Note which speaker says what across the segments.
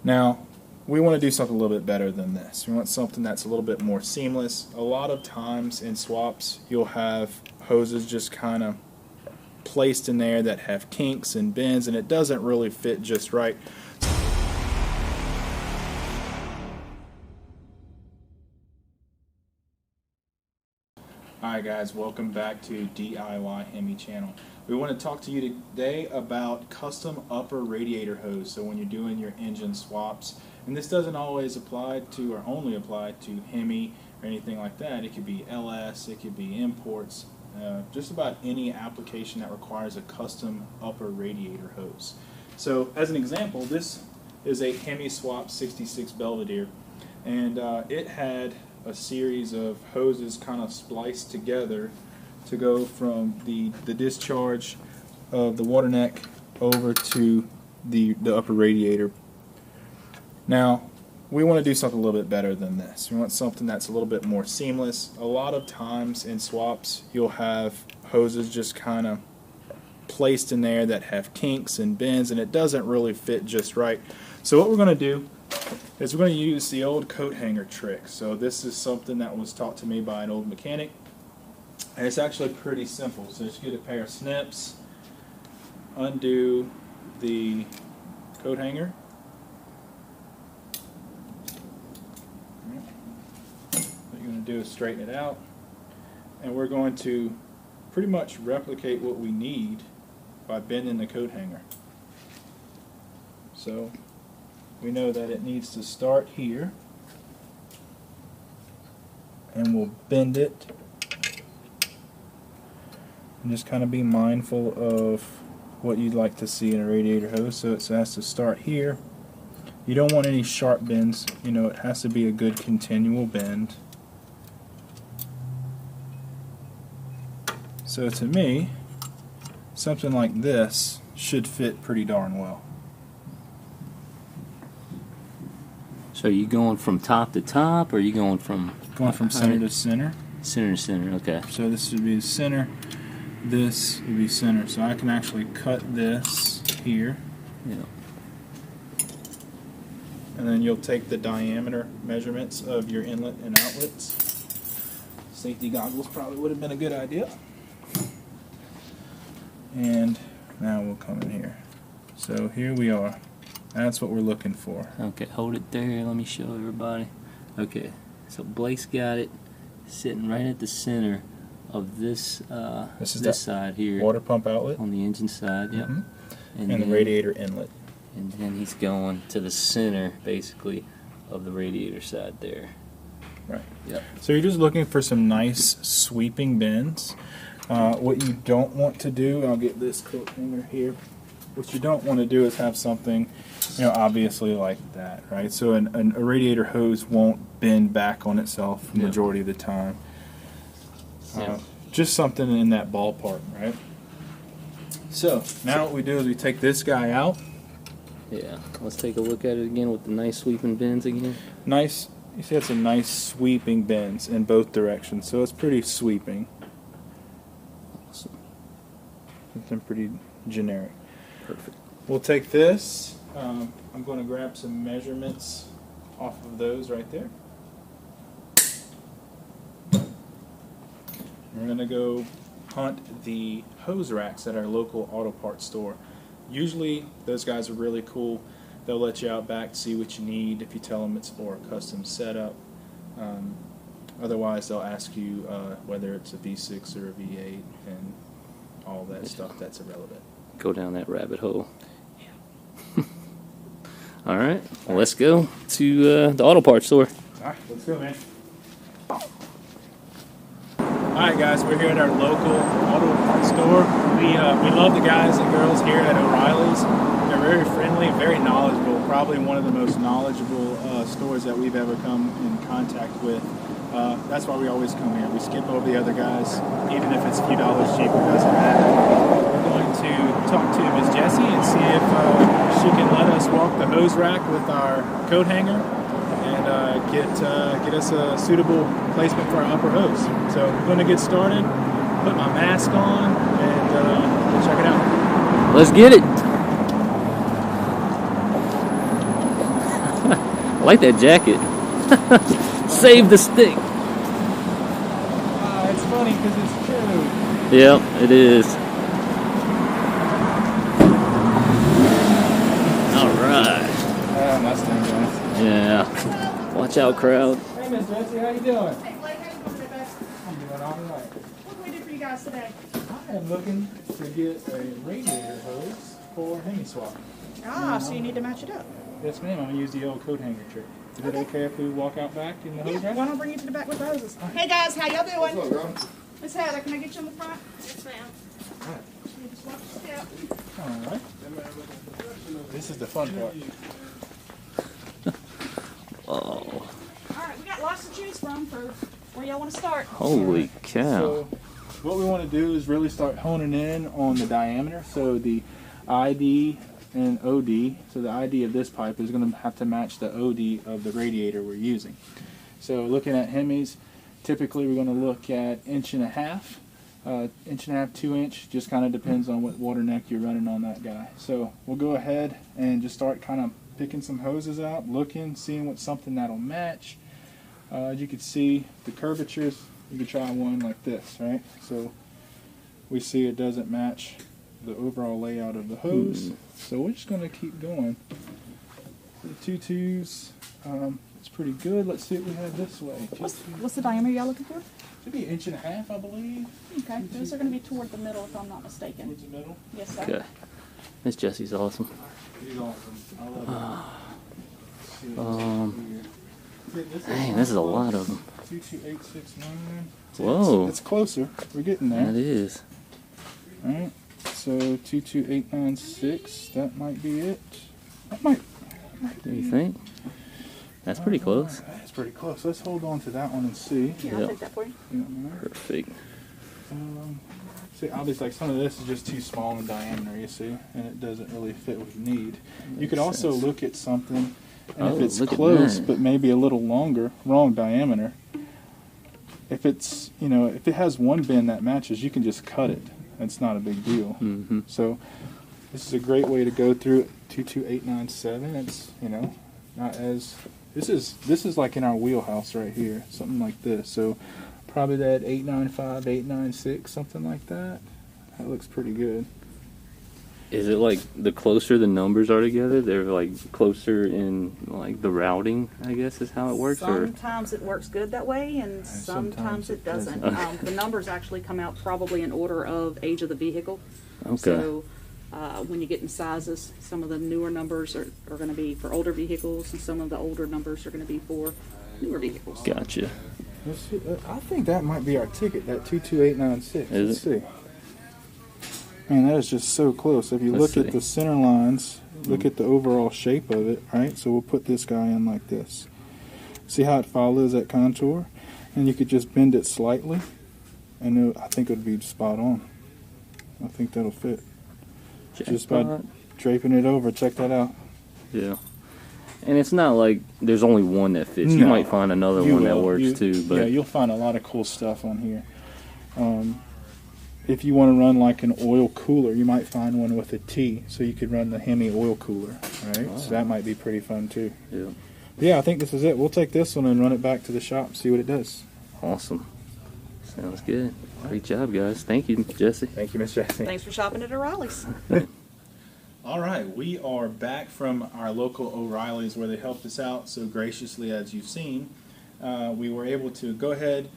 Speaker 1: Now, we want to do something a little bit better than this. We want something that's a little bit more seamless. A lot of times in swaps, you'll have hoses just kind of placed in there that have kinks and bends, and it doesn't really fit just right. Hi guys, welcome back to DIYHEMI channel. We want to talk to you today about custom upper radiator hose. So when you're doing your engine swaps, and this doesn't always apply to or only apply to Hemi or anything like that. It could be LS, it could be imports, just about any application that requires a custom upper radiator hose. So as an example, this is a Hemi swap 66 Belvedere, and it had a series of hoses kind of spliced together to go from the discharge of the water neck over to the upper radiator. Now, we want to do something a little bit better than this. We want something that's a little bit more seamless. A lot of times in swaps, you'll have hoses just kind of placed in there that have kinks and bends, and it doesn't really fit just right. So what we're going to do is we're going to use the old coat hanger trick. So this is something that was taught to me by an old mechanic, and it's actually pretty simple. So just get a pair of snips, undo the coat hanger, what you're going to do is straighten it out, and we're going to pretty much replicate what we need by bending the coat hanger. So we know that it needs to start here, and we'll bend it, and just kind of be mindful of what you'd like to see in a radiator hose. So it has to start here. You don't want any sharp bends, you know, it has to be a good continual bend. So to me, something like this should fit pretty darn well.
Speaker 2: So are you going from top to top, or are you going from
Speaker 1: center to center?
Speaker 2: Center to center, okay.
Speaker 1: So this would be center, this would be center. So I can actually cut this here.
Speaker 2: Yeah.
Speaker 1: And then you'll take the diameter measurements of your inlet and outlets. Safety goggles probably would have been a good idea. And now we'll come in here. So here we are. That's what we're looking for.
Speaker 2: Okay, hold it there. Let me show everybody. Okay, so Blake's got it sitting right at the center of this this side here.
Speaker 1: Water pump outlet
Speaker 2: on the engine side. Yep.
Speaker 1: And the radiator inlet.
Speaker 2: And then he's going to the center, basically, of the radiator side there.
Speaker 1: Right.
Speaker 2: Yep.
Speaker 1: So you're just looking for some nice sweeping bends. What you don't want to do, I'll get this coat hanger here. What you don't want to do is have something, you know, obviously like that, right? So a radiator hose won't bend back on itself the majority of the time. Just something in that ballpark, right? So now what we do is we take this guy out.
Speaker 2: Yeah, let's take a look at it again with the nice sweeping bends again.
Speaker 1: Nice, you see it's a nice sweeping bends in both directions, so it's pretty sweeping.
Speaker 2: Awesome.
Speaker 1: Something pretty generic.
Speaker 2: Perfect. We'll
Speaker 1: take this. I'm going to grab some measurements off of those right there. We're going to go hunt the hose racks at our local auto parts store. Usually those guys are really cool. They'll let you out back to see what you need if you tell them it's for a custom setup. Otherwise they'll ask you whether it's a V6 or a V8 and all that stuff that's irrelevant.
Speaker 2: Go down that rabbit hole. Yeah. All right, well, let's go to the auto parts store.
Speaker 1: All right, let's go, man. Alright guys, we're here at our local auto parts store. We love the guys and girls here at O'Reilly's. They're very friendly, very knowledgeable, probably one of the most knowledgeable stores that we've ever come in contact with. That's why we always come here. We skip over the other guys, even if it's a few dollars cheaper, it doesn't matter. We're going to talk to Miss Jessie and see if she can let us walk the hose rack with our coat hanger and get us a suitable placement for our upper hose. So we're going to get started, put my mask on, and we'll check it out.
Speaker 2: Let's get it. I like that jacket. Save the stick.
Speaker 1: It's funny because it's true.
Speaker 2: Yep, it is. Alright.
Speaker 1: Mustang guys.
Speaker 2: Yeah. Watch out, crowd.
Speaker 1: Hey, Miss Betsy, how you doing?
Speaker 3: Hey, Blake, how you doing today, bud?
Speaker 1: I'm doing all right.
Speaker 3: What can we do for you guys today?
Speaker 1: I am looking to get a radiator hose for Hemi swap.
Speaker 3: Ah, so you need to match it up.
Speaker 1: Yes, ma'am. I'm going to use the old coat hanger trick. Is it okay if we walk out back in the hose
Speaker 3: Yeah,
Speaker 1: rack?
Speaker 3: why don't I bring you to the back with the hoses? Hey guys, how y'all doing? Miss Heather, can I get you in the front? Yes, ma'am.
Speaker 1: Alright.
Speaker 3: You just watch the step.
Speaker 1: Alright. This is the fun part.
Speaker 2: Oh,
Speaker 3: Alright, we got lots to choose from for where y'all want to start.
Speaker 2: holy cow.
Speaker 1: So, what we want to do is really start honing in on the diameter. So the ID and OD, so the ID of this pipe is going to have to match the OD of the radiator we're using. So looking at Hemis, typically we're going to look at 1.5 inch, 2 inch, just kind of depends on what water neck you're running on that guy. So we'll go ahead and just start kind of picking some hoses out, looking, seeing what's something that'll match. As you can see, the curvatures, you could try one like this, right? So we see it doesn't match the overall layout of the hose. So we're just going to keep going. The 2.2s, it's pretty good. Let's see what we have this way.
Speaker 3: What's the diameter y'all looking for?
Speaker 1: Should be 1.5 inch, I believe.
Speaker 3: Okay, those are going to be toward the middle if I'm not mistaken.
Speaker 1: Towards the middle.
Speaker 3: Yes, sir.
Speaker 2: Okay. Miss Jessie's awesome.
Speaker 1: He's awesome. I love it.
Speaker 2: Dang, this is a lot of them.
Speaker 1: 22869.
Speaker 2: Whoa.
Speaker 1: It's closer. We're getting there.
Speaker 2: That is.
Speaker 1: Alright, so 22896, that might be it. That might
Speaker 2: What do you think? That's pretty close.
Speaker 1: That's pretty close. Let's hold on to that one and see.
Speaker 3: Yeah, I'll take that for you.
Speaker 2: Perfect.
Speaker 1: See, obviously, like some of this is just too small in diameter, you see, and it doesn't really fit what you need. You could also look at something, and if it's close, but maybe a little longer, wrong diameter, if it's, you know, if it has one bend that matches, you can just cut it. It's not a big deal.
Speaker 2: Mm-hmm.
Speaker 1: So this is a great way to go through it. 22897. It's, you know, not as this is like in our wheelhouse right here, something like this. So probably that 895, 896, something like that. That looks pretty good.
Speaker 2: Is it like the closer the numbers are together, they're like closer in like the routing, I guess is how it works?
Speaker 3: Sometimes it works good that way, and sometimes it doesn't. The numbers actually come out probably in order of age of the vehicle.
Speaker 2: Okay.
Speaker 3: So when you get in sizes, some of the newer numbers are going to be for older vehicles, and some of the older numbers are going to be for newer vehicles.
Speaker 2: Gotcha.
Speaker 1: Let's see, I think that might be our ticket, that 22896. Let's see. Man, that is just so close. If you look at the center lines, look at the overall shape of it, right? So we'll put this guy in like this. See how it follows that contour? And you could just bend it slightly, and I think it would be spot on. I think that'll fit. Just by draping it over. Check that out.
Speaker 2: Yeah. And it's not like there's only one that fits. You might find another one that works too. But
Speaker 1: yeah, you'll find a lot of cool stuff on here. If you want to run like an oil cooler, you might find one with a T, so you could run the Hemi oil cooler, right? Oh. So that might be pretty fun too.
Speaker 2: Yeah.
Speaker 1: Yeah, I think this is it. We'll take this one and run it back to the shop, see what it does.
Speaker 2: Awesome. Sounds good. Great job, guys. Thank you, Jesse.
Speaker 1: Thank you, Miss Jessie.
Speaker 3: Thanks for shopping at O'Reilly's.
Speaker 1: All right, we are back from our local O'Reilly's where they helped us out so graciously, as you've seen. We were able to go ahead,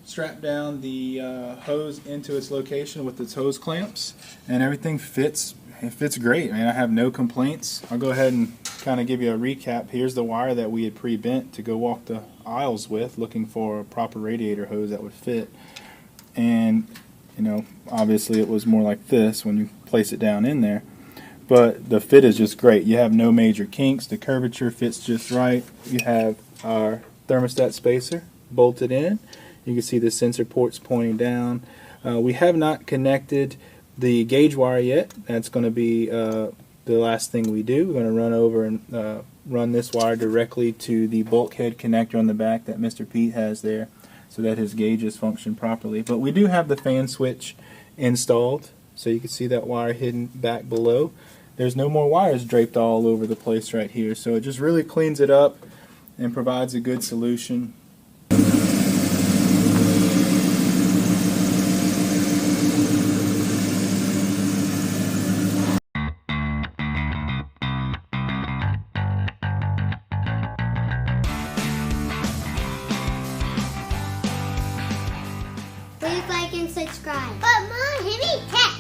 Speaker 1: strap down the hose into its location with its hose clamps, and everything fits. It fits great, man. I have no complaints. I'll go ahead and kind of give you a recap. Here's the wire that we had pre-bent to go walk the aisles with, looking for a proper radiator hose that would fit. And, you know, obviously it was more like this when you place it down in there. But the fit is just great. You have no major kinks. The curvature fits just right. You have our thermostat spacer bolted in. You can see the sensor ports pointing down. We have not connected the gauge wire yet. That's going to be the last thing we do. We're going to run over and run this wire directly to the bulkhead connector on the back that Mr. Pete has there so that his gauges function properly. But we do have the fan switch installed, so you can see that wire hidden back below. there's no more wires draped all over the place right here. So it just really cleans it up and provides a good solution.
Speaker 4: Please like and subscribe. But Mom, Hemi Tech.